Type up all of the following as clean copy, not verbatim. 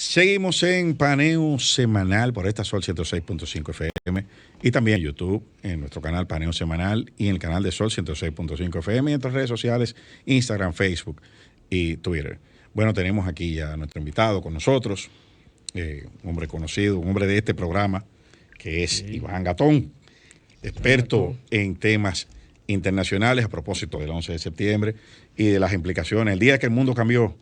Seguimos en Paneo Semanal por esta Sol 106.5 FM y también en YouTube, en nuestro canal Paneo Semanal y en el canal de Sol 106.5 FM y en nuestras redes sociales, Instagram, Facebook y Twitter. Bueno, tenemos aquí ya a nuestro invitado con nosotros, un hombre conocido, un hombre de este programa, que es Iván Gatón, experto en temas internacionales a propósito del 11 de septiembre y de las implicaciones, el día que el mundo cambió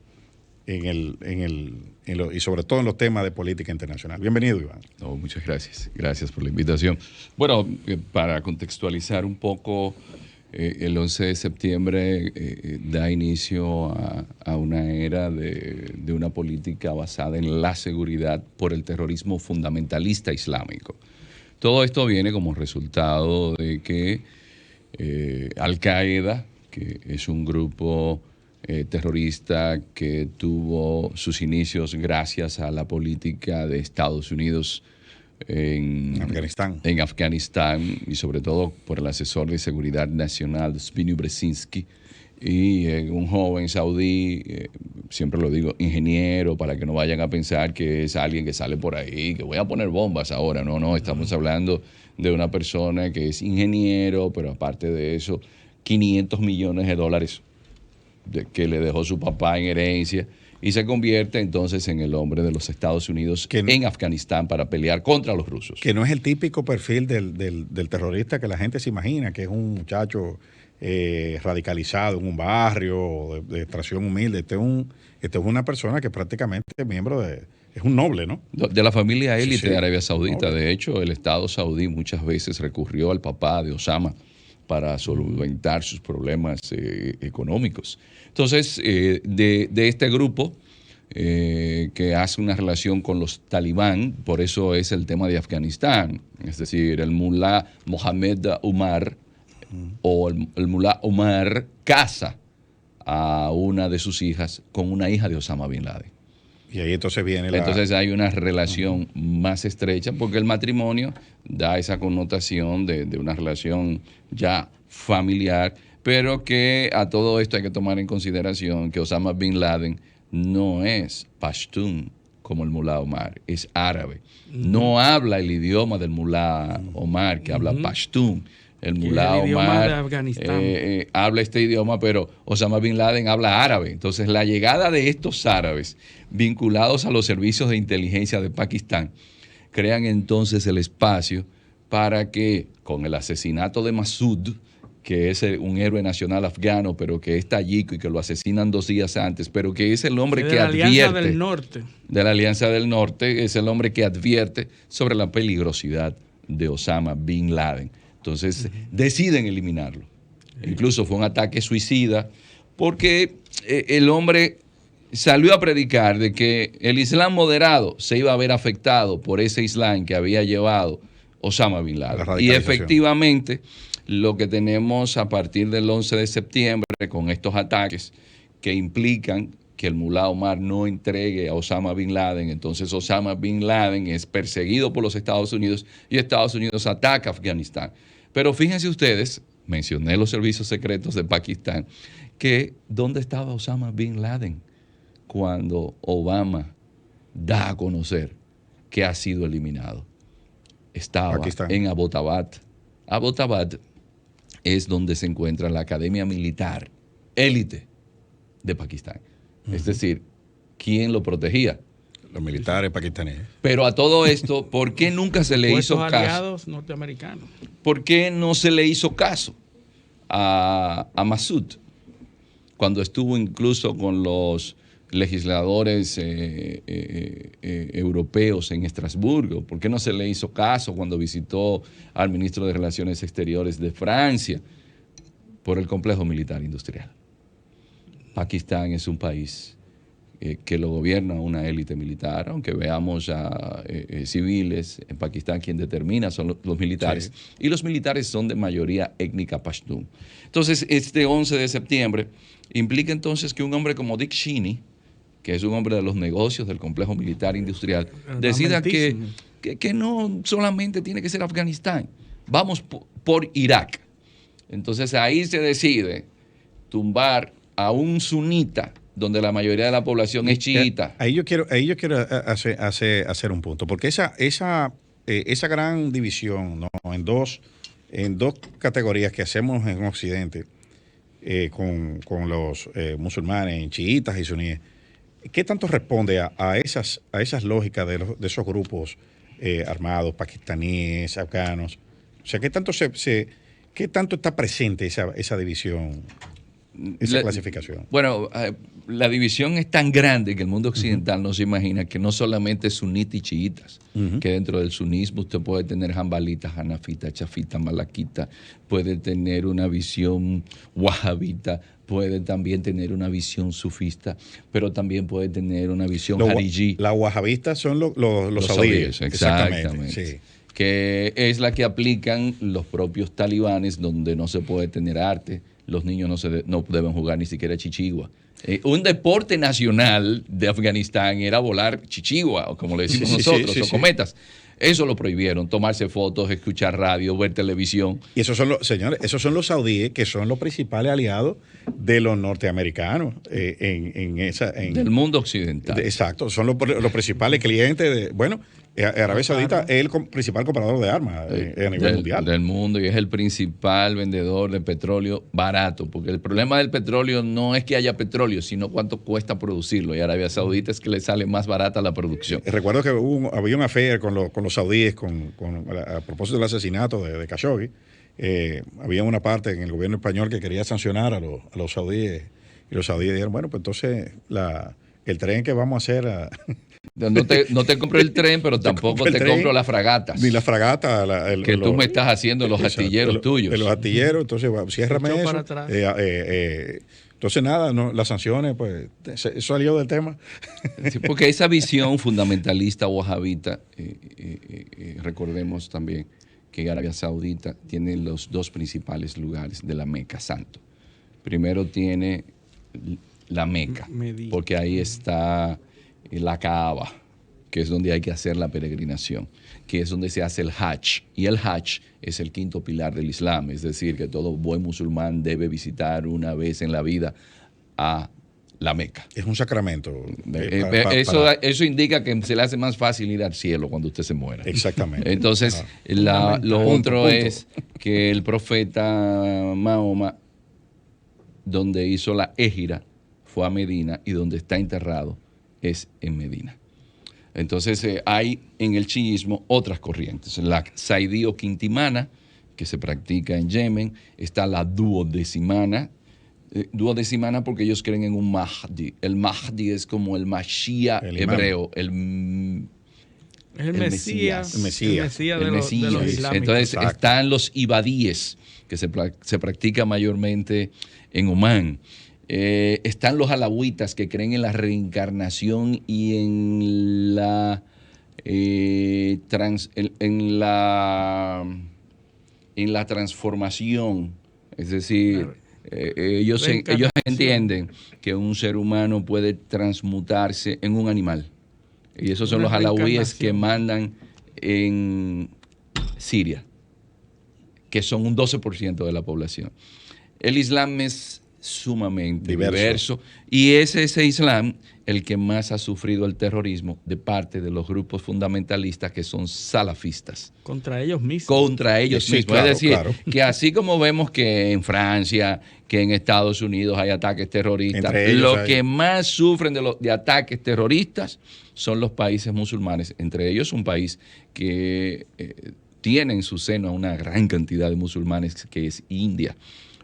y sobre todo en los temas de política internacional. Bienvenido, Iván. No, muchas gracias. Gracias por la invitación. Bueno, para contextualizar un poco, el 11 de septiembre da inicio a una era de una política basada en la seguridad por el terrorismo fundamentalista islámico. Todo esto viene como resultado de que Al-Qaeda, que es un grupo terrorista que tuvo sus inicios gracias a la política de Estados Unidos en Afganistán y sobre todo por el asesor de seguridad nacional Zbigniew Brzezinski y un joven saudí, siempre lo digo, ingeniero, para que no vayan a pensar que es alguien que sale por ahí, que voy a poner bombas ahora. No, estamos hablando de una persona que es ingeniero, pero aparte de eso, $500 millones que le dejó su papá en herencia y se convierte entonces en el hombre de los Estados Unidos en Afganistán para pelear contra los rusos. Que no es el típico perfil del terrorista que la gente se imagina, que es un muchacho radicalizado en un barrio de extracción humilde. Este es una persona que prácticamente es miembro es un noble, ¿no? De la familia élite de Arabia Saudita. Noble. De hecho, el Estado saudí muchas veces recurrió al papá de Osama para solventar sus problemas económicos. Entonces, de este grupo que hace una relación con los talibán, por eso es el tema de Afganistán, es decir, el mulá Mohammed Umar o el mulá Umar casa a una de sus hijas con una hija de Osama Bin Laden. Y ahí entonces Entonces hay una relación más estrecha porque el matrimonio da esa connotación de una relación ya familiar, pero que a todo esto hay que tomar en consideración que Osama Bin Laden no es pashtun como el mulá Omar, es árabe. No habla el idioma del mulá Omar, que habla pashtun. El mulá Omar habla este idioma, pero Osama Bin Laden habla árabe. Entonces, la llegada de estos árabes vinculados a los servicios de inteligencia de Pakistán crean entonces el espacio para que, con el asesinato de Massoud, que es un héroe nacional afgano, pero que es tayiko y que lo asesinan 2 días antes, pero que es el hombre que advierte... De la Alianza del Norte. De la Alianza del Norte, es el hombre que advierte sobre la peligrosidad de Osama Bin Laden. Entonces, deciden eliminarlo. Incluso fue un ataque suicida porque el hombre salió a predicar de que el Islam moderado se iba a ver afectado por ese Islam que había llevado Osama Bin Laden. Y efectivamente, lo que tenemos a partir del 11 de septiembre con estos ataques que implican que el mulá Omar no entregue a Osama Bin Laden, entonces Osama Bin Laden es perseguido por los Estados Unidos y Estados Unidos ataca a Afganistán. Pero fíjense ustedes, mencioné los servicios secretos de Pakistán, que ¿dónde estaba Osama Bin Laden cuando Obama da a conocer que ha sido eliminado? Estaba Pakistán. En Abbottabad. Abbottabad es donde se encuentra la Academia Militar élite de Pakistán. Es decir, ¿quién lo protegía? Los militares pakistaníes. Pero a todo esto, ¿por qué nunca se le hizo caso? Aliados norteamericanos. ¿Por qué no se le hizo caso a Massoud cuando estuvo incluso con los legisladores europeos en Estrasburgo? ¿Por qué no se le hizo caso cuando visitó al ministro de Relaciones Exteriores de Francia? Por el complejo militar industrial. Pakistán es un país que lo gobierna una élite militar, aunque veamos a civiles en Pakistán, quien determina son los militares, sí. Y los militares son de mayoría étnica pashtun. Entonces, este 11 de septiembre implica entonces que un hombre como Dick Cheney, que es un hombre de los negocios del complejo militar industrial, decida que no solamente tiene que ser Afganistán, vamos por Irak. Entonces ahí se decide tumbar a un sunita donde la mayoría de la población es chiita. Ahí yo quiero hacer un punto, porque esa gran división, ¿no? en dos categorías que hacemos en Occidente con los musulmanes, en chiitas y suníes, ¿qué tanto responde a esas lógicas de esos grupos armados, pakistaníes, afganos? O sea, ¿qué tanto está presente esa división, esa clasificación? Bueno, la división es tan grande que el mundo occidental no se imagina que no solamente sunitas y chiitas, que dentro del sunismo usted puede tener jambalitas, hanafitas, chafitas, malaquitas, puede tener una visión wahabita, puede también tener una visión sufista, pero también puede tener una visión hariji. Las wahabistas son los saudíes. Exactamente. Sí. Que es la que aplican los propios talibanes, donde no se puede tener arte, los niños no deben jugar ni siquiera chichigua. Un deporte nacional de Afganistán era volar chichigua, o como le decimos nosotros, o cometas. Eso lo prohibieron, tomarse fotos, escuchar radio, ver televisión. Y esos son los saudíes, que son los principales aliados de los norteamericanos del mundo occidental. Exacto, son los principales clientes Arabia Saudita es el principal comprador de armas a nivel mundial. Del mundo, y es el principal vendedor de petróleo barato, porque el problema del petróleo no es que haya petróleo, sino cuánto cuesta producirlo. Y Arabia Saudita es que le sale más barata la producción. Recuerdo que había una affair con los saudíes a propósito del asesinato de Khashoggi. Había una parte en el gobierno español que quería sancionar a los saudíes, y los saudíes dijeron, bueno, pues entonces el tren que vamos a hacer... No te compro el tren, pero tampoco te compro las fragatas. Ni las fragatas. Tú me estás haciendo los astilleros tuyos. De los astilleros, entonces ciérrame eso. Entonces nada, las sanciones, pues eso salió del tema. Sí, porque esa visión fundamentalista wahabita, recordemos también que Arabia Saudita tiene los dos principales lugares de la Meca Santo. Primero tiene la Meca, porque ahí está la Kaaba, que es donde hay que hacer la peregrinación, que es donde se hace el Hajj. Y el Hajj es el quinto pilar del Islam, es decir, que todo buen musulmán debe visitar una vez en la vida a la Meca. Es un sacramento. Eso indica que se le hace más fácil ir al cielo cuando usted se muera. Exactamente. Entonces, lo otro es que el profeta Mahoma, donde hizo la égira, fue a Medina, y donde está enterrado es en Medina. Entonces hay en el chiismo otras corrientes. La saidí o quintimana, que se practica en Yemen. Está la duodecimana. Duodecimana porque ellos creen en un Mahdi. El Mahdi es como el Mashiach hebreo, el Mesías. El Mesías de los islámicos. Entonces están los ibadíes, que se practica mayormente en Omán. Están los alawitas, que creen en la reencarnación y en la transformación. Es decir, ellos entienden que un ser humano puede transmutarse en un animal. Y esos son los alawíes que mandan en Siria, que son un 12% de la población. El Islam es sumamente diverso, y es ese Islam el que más ha sufrido el terrorismo de parte de los grupos fundamentalistas, que son salafistas. Contra ellos mismos. Claro, es decir, que así como vemos que en Francia, que en Estados Unidos hay ataques terroristas, los que más sufren de ataques terroristas son los países musulmanes, entre ellos un país que tiene en su seno a una gran cantidad de musulmanes, que es India.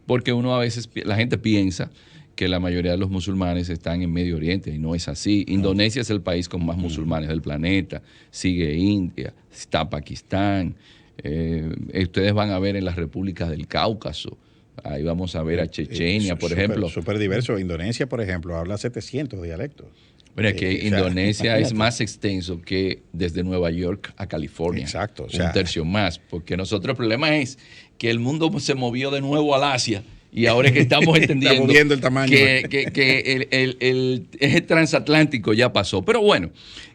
Porque uno a veces, la gente piensa que la mayoría de los musulmanes están en Medio Oriente, y no es así. Indonesia es el país con más musulmanes del planeta, sigue India, está Pakistán. Ustedes van a ver en las repúblicas del Cáucaso, ahí vamos a ver a Chechenia, por ejemplo. Súper diverso. Indonesia, por ejemplo, habla 700 dialectos. Pero es que Indonesia es más extenso que desde Nueva York a California. Exacto. Un tercio más, porque nosotros el problema es que el mundo se movió de nuevo al Asia, y ahora es que estamos entendiendo el tamaño. que el eje transatlántico ya pasó. Pero bueno,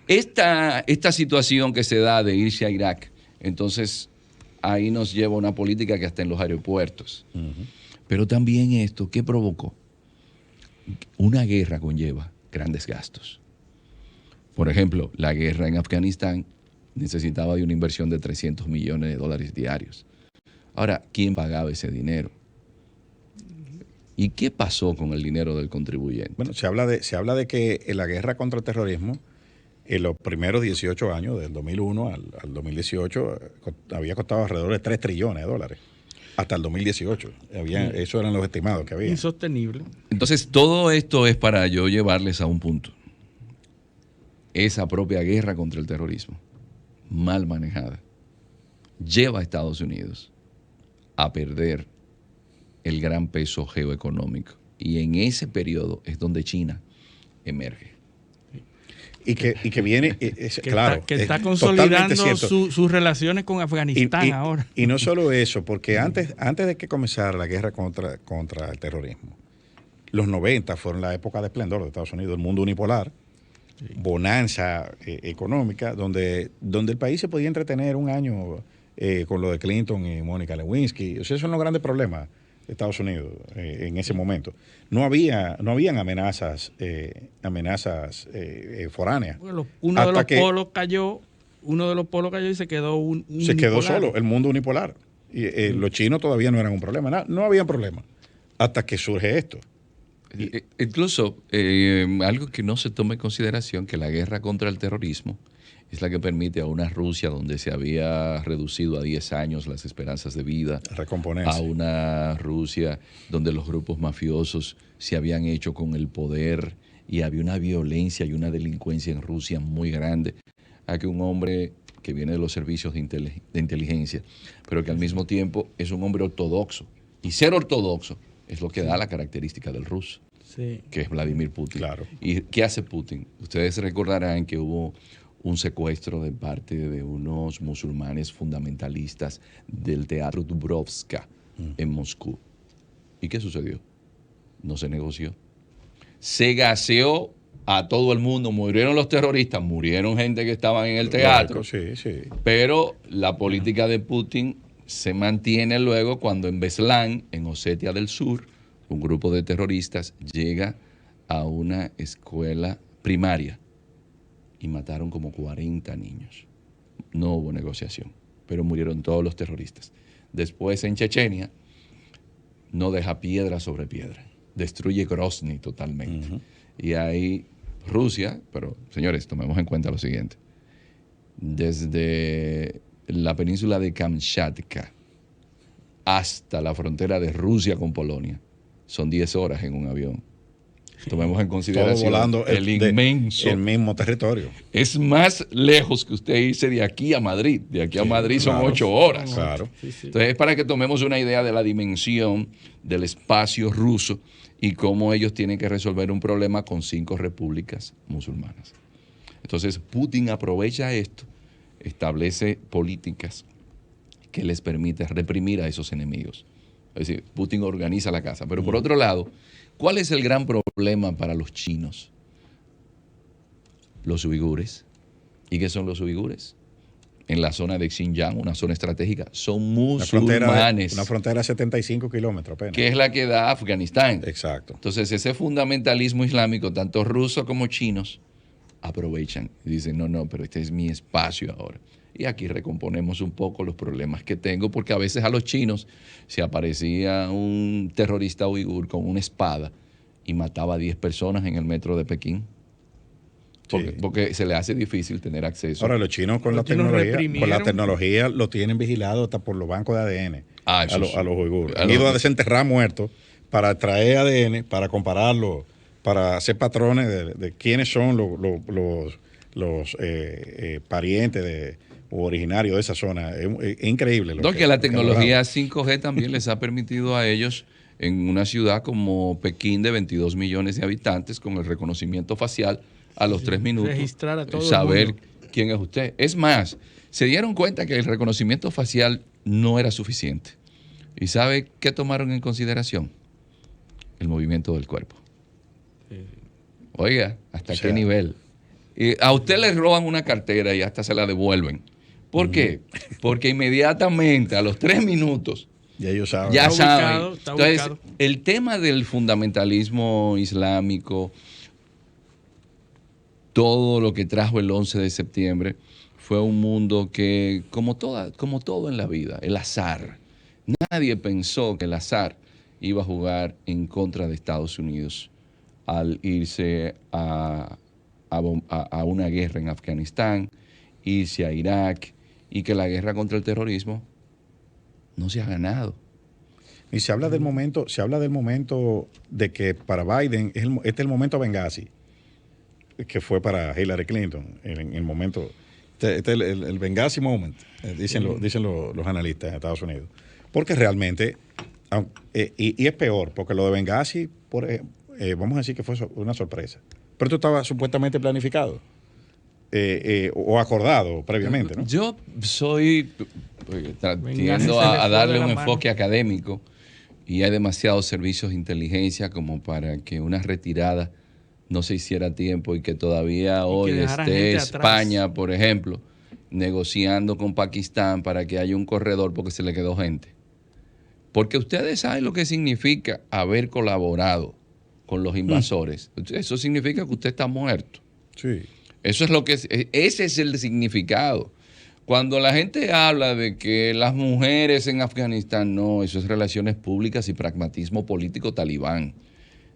esta situación que se da de irse a Irak, entonces ahí nos lleva una política que hasta en los aeropuertos. Pero también esto, ¿qué provocó? una guerra conlleva grandes gastos. Por ejemplo, la guerra en Afganistán necesitaba de una inversión de $300 millones diarios. Ahora, ¿quién pagaba ese dinero? ¿Y qué pasó con el dinero del contribuyente? Bueno, se habla de que en la guerra contra el terrorismo, en los primeros 18 años, del 2001 al 2018, había costado alrededor de $3 trillones. Hasta el 2018. Esos eran los estimados que había. Insostenible. Entonces, todo esto es para yo llevarles a un punto. Esa propia guerra contra el terrorismo, mal manejada, lleva a Estados Unidos a perder el gran peso geoeconómico. Y en ese periodo es donde China emerge. Y que viene, claro. Está consolidando sus relaciones con Afganistán ahora. Y no solo eso, porque antes de que comenzara la guerra contra el terrorismo, los 90 fueron la época de esplendor de Estados Unidos, el mundo unipolar, bonanza económica, donde el país se podía entretener un año con lo de Clinton y Mónica Lewinsky. O sea, esos son los grandes problemas de Estados Unidos en ese momento. No habían amenazas foráneas. Bueno, uno de los polos cayó y se quedó quedó solo, el mundo unipolar. Y los chinos todavía no eran un problema, no había problema hasta que surge esto. Incluso algo que no se toma en consideración, que la guerra contra el terrorismo es la que permite a una Rusia donde se había reducido a 10 años las esperanzas de vida, a una Rusia donde los grupos mafiosos se habían hecho con el poder y había una violencia y una delincuencia en Rusia muy grande, a que un hombre que viene de los servicios de inteligencia, pero que al mismo tiempo es un hombre ortodoxo. Y ser ortodoxo es lo que da la característica del ruso, que es Vladimir Putin. Claro. ¿Y qué hace Putin? Ustedes recordarán que hubo un secuestro de parte de unos musulmanes fundamentalistas del Teatro Dubrovka en Moscú. ¿Y qué sucedió? No se negoció. Se gaseó a todo el mundo, murieron los terroristas, murieron gente que estaban en el teatro. Sí. Pero la política de Putin se mantiene luego cuando en Beslan, en Osetia del Sur, un grupo de terroristas llega a una escuela primaria y mataron como 40 niños. No hubo negociación, pero murieron todos los terroristas. Después en Chechenia no deja piedra sobre piedra, destruye Grozny totalmente. Y ahí Rusia, pero señores, tomemos en cuenta lo siguiente, desde la península de Kamchatka hasta la frontera de Rusia con Polonia, son 10 horas en un avión. Tomemos en consideración el mismo territorio. Es más lejos que usted irse de aquí a Madrid. De aquí a Madrid son 8 horas. Claro. Entonces es para que tomemos una idea de la dimensión del espacio ruso y cómo ellos tienen que resolver un problema con 5 repúblicas musulmanas. Entonces Putin aprovecha esto, establece políticas que les permite reprimir a esos enemigos. Es decir, Putin organiza la casa. Pero por otro lado, ¿cuál es el gran problema para los chinos? Los uigures. ¿Y qué son los uigures? En la zona de Xinjiang, una zona estratégica, son musulmanes. Una frontera de 75 kilómetros apenas. Que es la que da Afganistán. Exacto. Entonces, ese fundamentalismo islámico, tanto rusos como chinos, aprovechan y dicen, no, pero este es mi espacio ahora. Y aquí recomponemos un poco los problemas que tengo, porque a veces a los chinos se aparecía un terrorista uigur con una espada y mataba a 10 personas en el metro de Pekín. Porque se le hace difícil tener acceso. Ahora, los chinos con la tecnología lo tienen vigilado hasta por los bancos de ADN a los uigures. Han ido a desenterrar muertos para traer ADN, para compararlo, para hacer patrones de quiénes son los parientes o originarios de esa zona. Es increíble. Que la tecnología 5G también les ha permitido a ellos, en una ciudad como Pekín de 22 millones de habitantes, con el reconocimiento facial, a los 3 minutos, registrar a todo saber quién es usted. Es más, se dieron cuenta que el reconocimiento facial no era suficiente. ¿Y sabe qué tomaron en consideración? El movimiento del cuerpo. Oiga, ¿hasta qué nivel? A usted le roban una cartera y hasta se la devuelven. ¿Por qué? Porque inmediatamente, a los 3 minutos, Ya ellos saben. Ya Está saben. ubicado, está Entonces, ubicado. el tema del fundamentalismo islámico, todo lo que trajo el 11 de septiembre, fue un mundo que, como todo en la vida, el azar. Nadie pensó que el azar iba a jugar en contra de Estados Unidos al irse a una guerra en Afganistán, irse a Irak, y que la guerra contra el terrorismo no se ha ganado. Y se habla del momento de que para Biden este es el momento Benghazi, que fue para Hillary Clinton, en el momento, este es el Benghazi moment, dicen los analistas en Estados Unidos. Porque realmente, y es peor, porque lo de Benghazi, vamos a decir que fue una sorpresa. Pero esto estaba supuestamente planificado. O acordado previamente, ¿no? Yo soy tiendo a darle un enfoque académico, y hay demasiados servicios de inteligencia como para que una retirada no se hiciera a tiempo y que todavía hoy esté España, por ejemplo, negociando con Pakistán para que haya un corredor porque se le quedó gente. Porque ustedes saben lo que significa haber colaborado con los invasores. Eso significa que usted está muerto. Sí. Eso es ese es el significado. Cuando la gente habla de que las mujeres en Afganistán, no, eso es relaciones públicas y pragmatismo político talibán.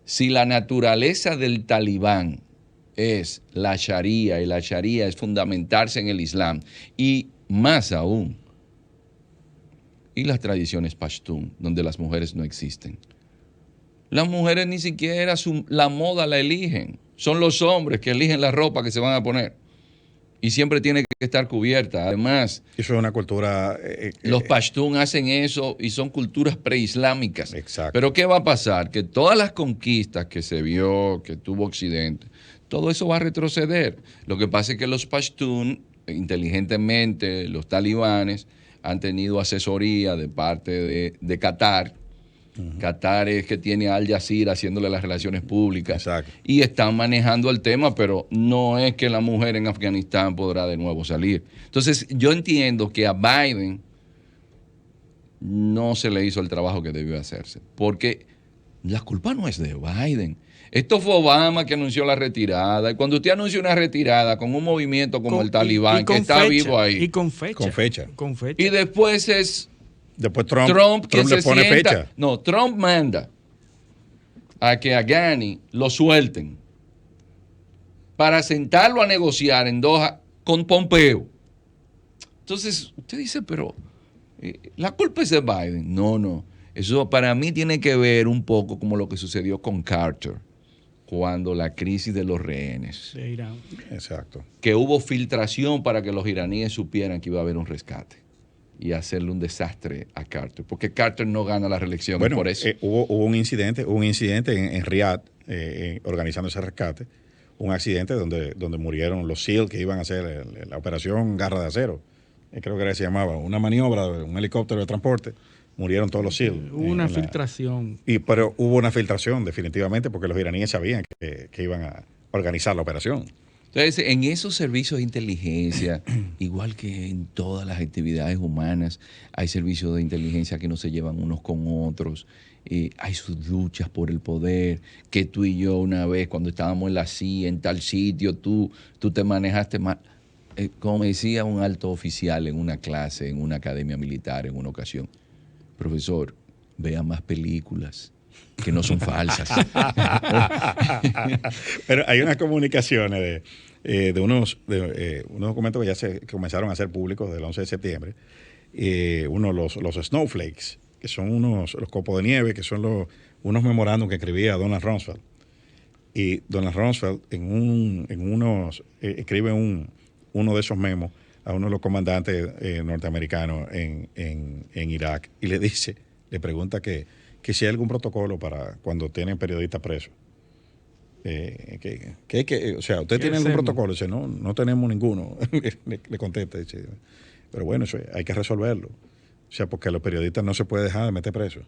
Si la naturaleza del talibán es la sharia, y la sharia es fundamentarse en el Islam, y más aún, y las tradiciones pashtun, donde las mujeres no existen. Las mujeres ni siquiera la moda la eligen. Son los hombres que eligen la ropa que se van a poner. Y siempre tiene que estar cubierta. Además, eso es una cultura... los pashtun hacen eso y son culturas preislámicas. Exacto. Pero ¿qué va a pasar? Que todas las conquistas que se vio, que tuvo Occidente, todo eso va a retroceder. Lo que pasa es que los pashtun, inteligentemente, los talibanes, han tenido asesoría de parte de Qatar. Qatar es que tiene a Al Jazeera haciéndole las relaciones públicas. Exacto. Y están manejando el tema, pero no es que la mujer en Afganistán podrá de nuevo salir. Entonces, yo entiendo que a Biden no se le hizo el trabajo que debió hacerse, porque la culpa no es de Biden. Esto fue Obama que anunció la retirada. Y cuando usted anuncia una retirada con un movimiento como el Talibán, que está vivo ahí. Y con fecha. Y después es... Después Trump le pone fecha. No, Trump manda a que a Ghani lo suelten para sentarlo a negociar en Doha con Pompeo. Entonces, usted dice, pero la culpa es de Biden. No. Eso para mí tiene que ver un poco como lo que sucedió con Carter, cuando la crisis de los rehenes. De Irán. Exacto. Que hubo filtración para que los iraníes supieran que iba a haber un rescate y hacerle un desastre a Carter, porque Carter no gana la reelección. Bueno, por eso. Hubo un incidente en Riyadh, organizando ese rescate, un accidente donde murieron los SEAL que iban a hacer la operación Garra de Acero, creo que se llamaba, una maniobra de un helicóptero de transporte, murieron todos los SEAL. Hubo una filtración. Pero hubo una filtración definitivamente porque los iraníes sabían que iban a organizar la operación. Entonces, en esos servicios de inteligencia, igual que en todas las actividades humanas, hay servicios de inteligencia que no se llevan unos con otros, hay sus luchas por el poder, que tú y yo una vez cuando estábamos en la CIA, en tal sitio, tú te manejaste mal. Como me decía un alto oficial en una clase, en una academia militar, en una ocasión, profesor, vea más películas que no son falsas. Pero hay unas comunicaciones de unos documentos que ya se comenzaron a hacer públicos del 11 de septiembre. Los snowflakes, que son los copos de nieve, que son unos memorándum que escribía Donald Rumsfeld. Y Donald Rumsfeld escribe uno de esos memos a uno de los comandantes norteamericanos en Irak y le pregunta que si hay algún protocolo para cuando tienen periodistas presos. O sea, ¿usted tiene algún protocolo? Dice, no tenemos ninguno. le contesta. Dice, pero bueno, eso hay que resolverlo. O sea, porque a los periodistas no se puede dejar de meter presos.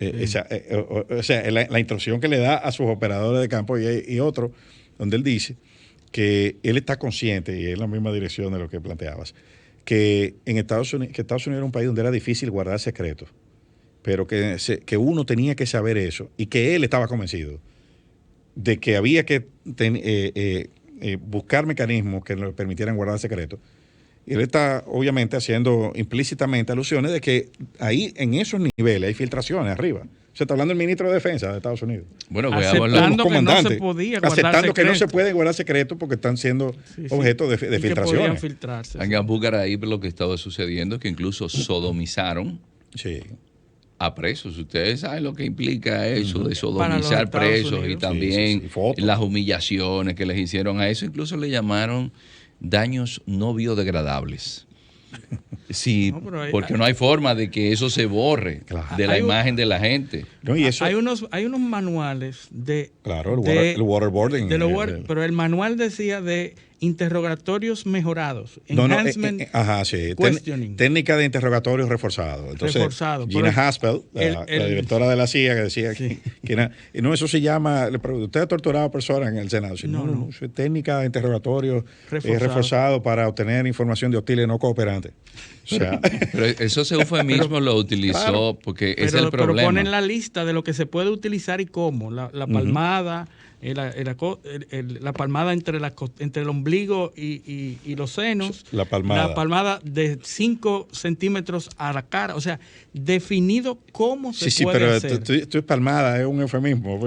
O sea, la instrucción que le da a sus operadores de campo y otro, donde él dice que él está consciente, y es la misma dirección de lo que planteabas, que Estados Unidos era un país donde era difícil guardar secretos. pero que uno tenía que saber eso y que él estaba convencido de que había que buscar mecanismos que nos permitieran guardar secretos. Y él está obviamente haciendo implícitamente alusiones de que ahí en esos niveles hay filtraciones arriba. Se está hablando del ministro de Defensa de Estados Unidos. Bueno, aceptando que no se podía guardar aceptando que no se puede guardar secretos porque están siendo objeto de filtraciones. En Abu Ghraib lo que estaba sucediendo es que incluso sodomizaron a presos. Ustedes saben lo que implica eso de sodomizar presos y también las humillaciones que les hicieron a eso. Incluso le llamaron daños no biodegradables. Sí, porque no hay forma de que eso se borre de la imagen de la gente. No, y eso, hay unos manuales de... Claro, el waterboarding. Pero el manual decía de interrogatorios mejorados. Enhancement questioning. Técnica de interrogatorios reforzados. Entonces, Gina Haspel, la directora de la CIA, que decía que eso se llama... ¿Usted ha torturado a personas en el Senado? No, es técnica de interrogatorio reforzado para obtener información de hostiles no cooperantes. O sea, pero eso ese eufemismo lo utilizó porque es el problema. Pero ponen la lista de lo que se puede utilizar y cómo. La palmada, la palmada entre el ombligo y los senos. La palmada de 5 centímetros a la cara. O sea, definido cómo se puede hacer. Sí, pero tu palmada es un eufemismo.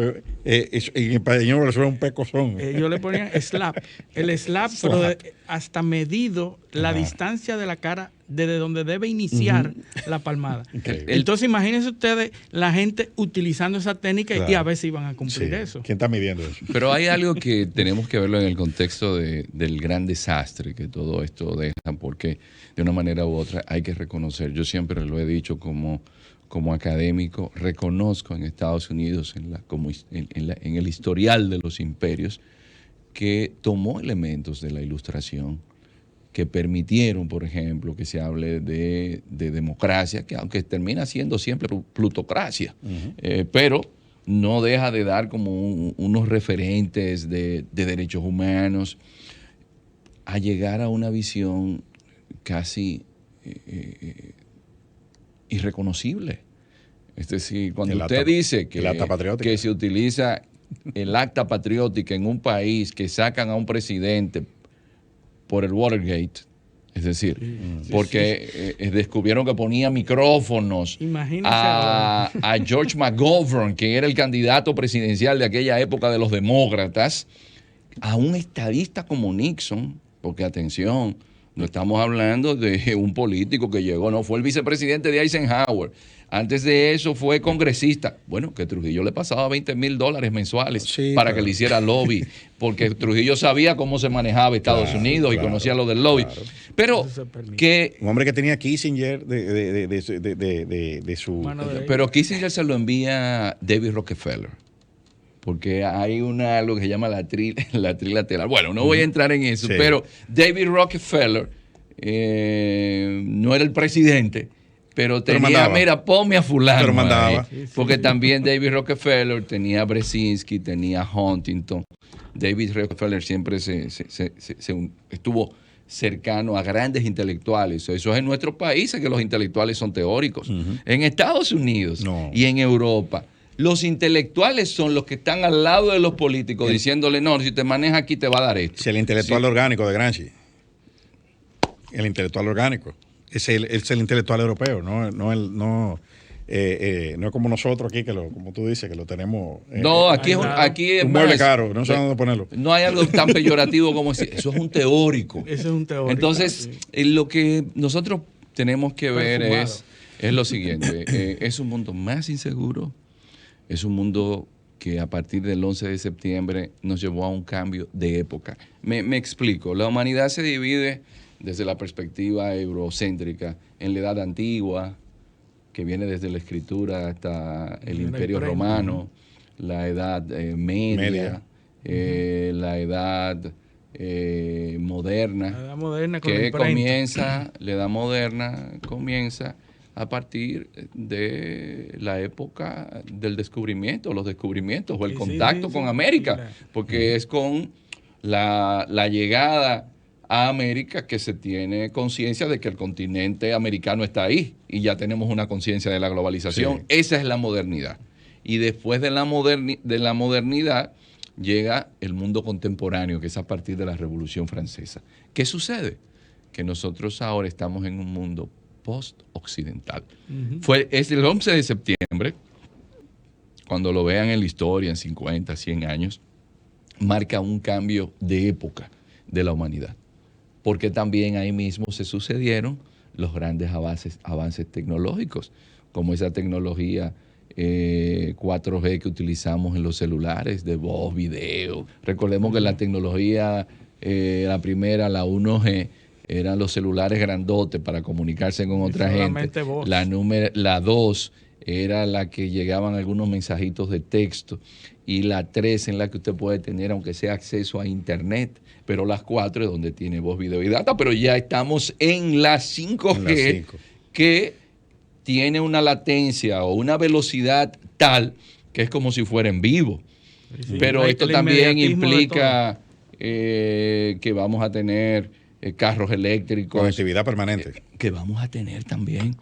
En español es un pecozón. Ellos le ponían slap. El slap, pero hasta medido la distancia de la cara desde donde debe iniciar la palmada. Entonces, imagínense ustedes la gente utilizando esa técnica y a ver si iban a cumplir eso. ¿Quién está midiendo eso? Pero hay algo que tenemos que verlo en el contexto del gran desastre que todo esto deja, porque de una manera u otra hay que reconocer, yo siempre lo he dicho como académico, reconozco en Estados Unidos, en el historial de los imperios, que tomó elementos de la Ilustración que permitieron, por ejemplo, que se hable de democracia, que aunque termina siendo siempre plutocracia, pero no deja de dar como unos referentes de derechos humanos, a llegar a una visión casi irreconocible. Es decir, cuando usted dice que se utiliza el acta patriótica en un país que sacan a un presidente por el Watergate, es decir, porque descubrieron que ponía micrófonos a George McGovern, que era el candidato presidencial de aquella época de los demócratas, a un estadista como Nixon, porque atención, no estamos hablando de un político que llegó, no, fue el vicepresidente de Eisenhower. Antes de eso fue congresista. Bueno, que Trujillo le pasaba $20,000 mensuales para que le hiciera lobby, porque Trujillo sabía cómo se manejaba Estados Unidos y conocía lo del lobby. Pero que... Un hombre que tenía Kissinger de su... Pero Kissinger se lo envía David Rockefeller, porque hay algo que se llama la trilateral. Bueno, no voy a entrar en eso, pero David Rockefeller no era el presidente, pero tenía, mira, ponme a fulano. Pero mandaba. Porque también David Rockefeller tenía a Brzezinski, tenía a Huntington. David Rockefeller siempre estuvo cercano a grandes intelectuales. Eso es en nuestros países, que los intelectuales son teóricos. En Estados Unidos y en Europa, los intelectuales son los que están al lado de los políticos diciéndole, no, si te manejas aquí te va a dar esto. Es el intelectual orgánico de Gramsci. El intelectual orgánico. Es el intelectual europeo, no es como nosotros aquí, como tú dices, que lo tenemos. No, aquí es un mueble caro, no sé dónde ponerlo. No hay algo tan peyorativo como decir, eso es un teórico. Eso es un teórico. Entonces, lo que nosotros tenemos que ver es lo siguiente: es un mundo más inseguro, es un mundo que a partir del 11 de septiembre nos llevó a un cambio de época. Me explico, la humanidad se divide desde la perspectiva eurocéntrica en la edad antigua, que viene desde la escritura hasta el Imperio Romano, la edad media. La edad moderna, la edad moderna que la edad moderna comienza a partir de la época del descubrimiento, los descubrimientos o el contacto con América, porque es con la llegada a América que se tiene conciencia de que el continente americano está ahí y ya tenemos una conciencia de la globalización. Sí. Esa es la modernidad. Y después de la modernidad llega el mundo contemporáneo, que es a partir de la Revolución Francesa. ¿Qué sucede? Que nosotros ahora estamos en un mundo post-occidental. Es el 11 de septiembre, cuando lo vean en la historia, en 50, 100 años, marca un cambio de época de la humanidad. Porque también ahí mismo se sucedieron los grandes avances tecnológicos, como esa tecnología 4G que utilizamos en los celulares, de voz, video. Recordemos que la tecnología, la primera, la 1G, eran los celulares grandotes para comunicarse con otra gente. Voz. La 2 era la que llegaban algunos mensajitos de texto, y la 3 en la que usted puede tener, aunque sea acceso a internet, pero las 4 es donde tiene voz, video y data. Pero ya estamos en la 5G, que tiene una latencia o una velocidad tal que es como si fuera en vivo. Sí, pero esto también implica que vamos a tener carros eléctricos. Conectividad permanente. Que vamos a tener también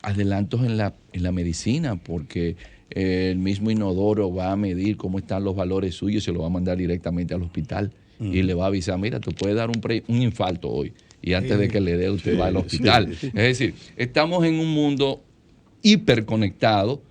adelantos en la medicina, porque el mismo inodoro va a medir cómo están los valores suyos y se lo va a mandar directamente al hospital. Y le va a avisar, mira, te puede dar un infarto hoy. Y antes de que le dé, usted va al hospital. Es decir, estamos en un mundo hiperconectado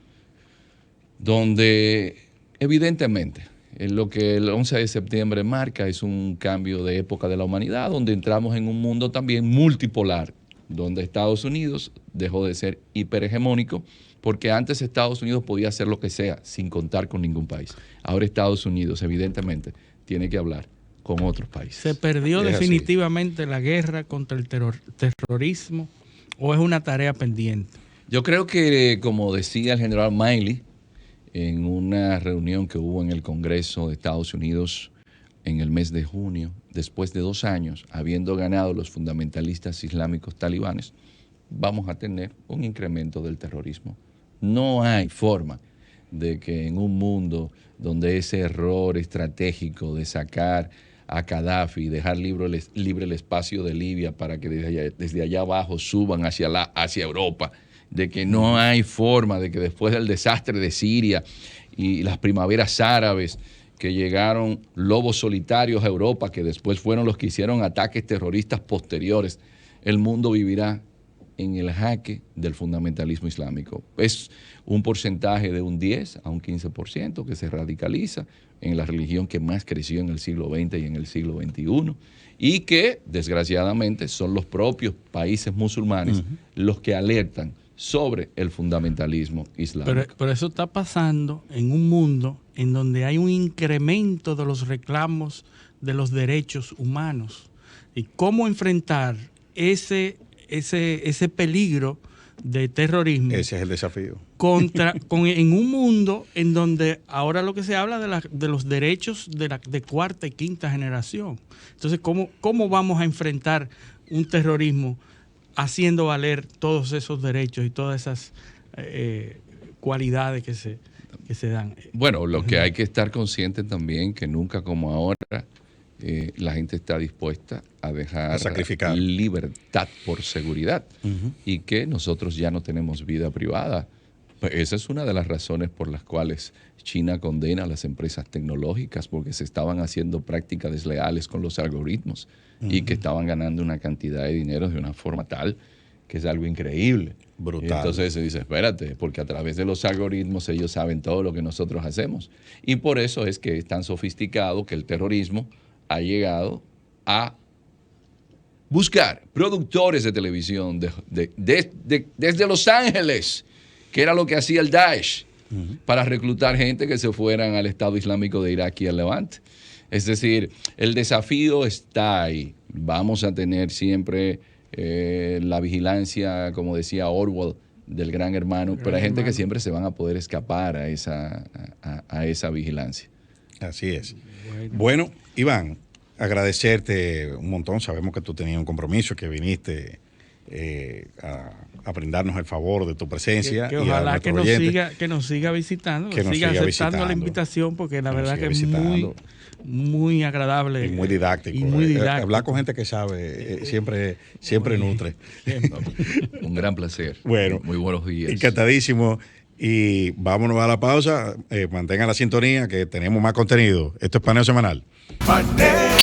donde evidentemente lo que el 11 de septiembre marca es un cambio de época de la humanidad, donde entramos en un mundo también multipolar, donde Estados Unidos dejó de ser hiperhegemónico, porque antes Estados Unidos podía hacer lo que sea sin contar con ningún país. Ahora Estados Unidos evidentemente tiene que hablar con otros países. ¿Se perdió definitivamente la guerra contra el terrorismo o es una tarea pendiente? Yo creo que, como decía el general Milley en una reunión que hubo en el Congreso de Estados Unidos en el mes de junio, después de 2 años, habiendo ganado los fundamentalistas islámicos talibanes, vamos a tener un incremento del terrorismo. No hay forma de que en un mundo donde ese error estratégico de sacar a Gaddafi y dejar libre el espacio de Libia para que desde allá abajo suban hacia Europa, de que no hay forma de que después del desastre de Siria y las primaveras árabes, que llegaron lobos solitarios a Europa, que después fueron los que hicieron ataques terroristas posteriores, el mundo vivirá en el jaque del fundamentalismo islámico. Es un porcentaje de un 10 a un 15% que se radicaliza en la religión que más creció en el siglo XX y en el siglo XXI, y que desgraciadamente son los propios países musulmanes los que alertan sobre el fundamentalismo islámico. Pero eso está pasando en un mundo en donde hay un incremento de los reclamos de los derechos humanos. ¿Y cómo enfrentar ese peligro de terrorismo? Ese es el desafío. En un mundo en donde ahora lo que se habla de los derechos de cuarta y quinta generación. Entonces, ¿cómo vamos a enfrentar un terrorismo haciendo valer todos esos derechos y todas esas cualidades que se dan? Bueno, lo que hay que estar consciente también que nunca como ahora la gente está dispuesta a dejar sacrificar libertad por seguridad y que nosotros ya no tenemos vida privada. Esa es una de las razones por las cuales China condena a las empresas tecnológicas, porque se estaban haciendo prácticas desleales con los algoritmos y que estaban ganando una cantidad de dinero de una forma tal que es algo increíble. Brutal. Entonces se dice, espérate, porque a través de los algoritmos ellos saben todo lo que nosotros hacemos. Y por eso es que es tan sofisticado que el terrorismo ha llegado a buscar productores de televisión desde Los Ángeles, que era lo que hacía el Daesh, para reclutar gente que se fueran al Estado Islámico de Irak y al Levante. Es decir, el desafío está ahí. Vamos a tener siempre la vigilancia, como decía Orwell, del gran hermano, pero hay gente que siempre se van a poder escapar a esa vigilancia. Así es. Bueno, Iván, agradecerte un montón. Sabemos que tú tenías un compromiso, que viniste a brindarnos el favor de tu presencia. Que ojalá que nos siga visitando, que siga aceptando la invitación, porque la verdad que es muy agradable. Y muy didáctico. Hablar con gente que sabe siempre nutre. Un gran placer. Bueno, muy buenos días. Encantadísimo. Y vámonos a la pausa. Mantengan la sintonía que tenemos más contenido. Esto es Paneo Semanal.